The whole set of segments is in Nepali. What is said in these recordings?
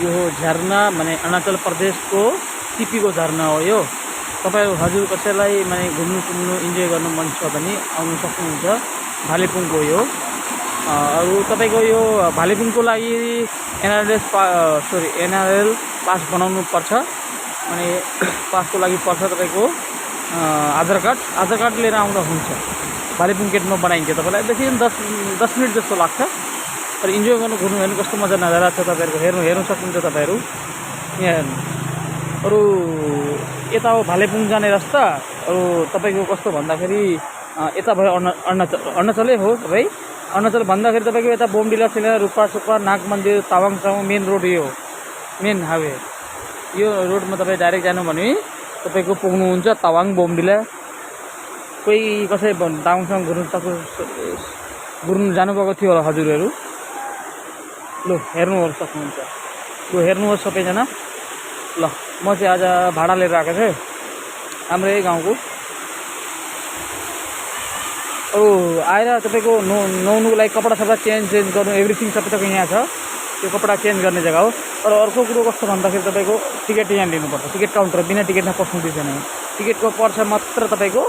यो झरना माने अरुणाचल प्रदेशको टिपीको झरना हो यो। तपाईँ हजुर कसैलाई माने घुम्नु सुम्नु इन्जोय गर्नु मन छ भने आउनु सक्नुहुन्छ। भालेपुङको यो अरू तपाईँको यो भालेपुङको लागि एनआरएल पास बनाउनु पर्छ। अनि पासको लागि पर्छ तपाईँको आधार कार्ड लिएर आउँदा हुन्छ। भालेपुङ गेटमा बनाइन्छ। तपाईँलाई बेसी 10 मिनट जस्तो लाग्छ। तर इन्जोय गर्नु घुम्नु हेर्नु कस्तो मजा नजारा छ तपाईँहरूको हेर्नु सक्नुहुन्छ तपाईँहरू। यहाँ हेर्नु अरू यता हो भालेपुङ जाने रास्ता। अरू तपाईँको कस्तो भन्दाखेरि यता भयो अरुणाचलै हो। तपाईँ अरुणाचल भन्दाखेरि तपाईँको यता बोमडिला सिला रुपा सुपा नाग मन्दिर तावाङसम्म मेन रोड यो मेन हाइवे। यो रोडमा तपाईँ डाइरेक्ट जानु भने तपाईँको पुग्नुहुन्छ तावाङ बोमडिला। कोही कसै तावाङसँग घुर्नु जानुभएको थियो होला हजुरहरू। लु हेर्नुहोस् सक्नुहुन्छ। लु हेर्नुहोस् सबैजना। ल म चाहिँ आज भाडा लिएर आएको थिएँ हाम्रै गाउँको। आएर तपाईँको नुहाउनुको लागि कपडा सपडा चेन्ज गर्नु एभ्रिथिङ सबै तपाईँ यहाँ छ। त्यो कपडा चेन्ज गर्ने जग्गा हो। तर अर्को कुरो कस्तो भन्दाखेरि तपाईँको टिकट यहाँ लिनुपर्छ। टिकट काउन्टर बिना टिकटमा पस्नु दिँदैन। टिकटको पर्छ मात्र तपाईँको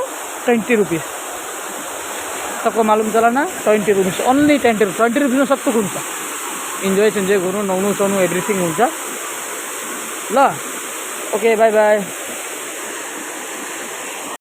20 रुपिस। सबको मालुम चला ना 20 रुपिस ओन्ली 20 रुपिसमा सब थोक हुन्छ। इन्जोय गर्नु नुहाउनु सुहाउनु एभ्रिथिङ हुन्छ। ल ओके बाई बाई।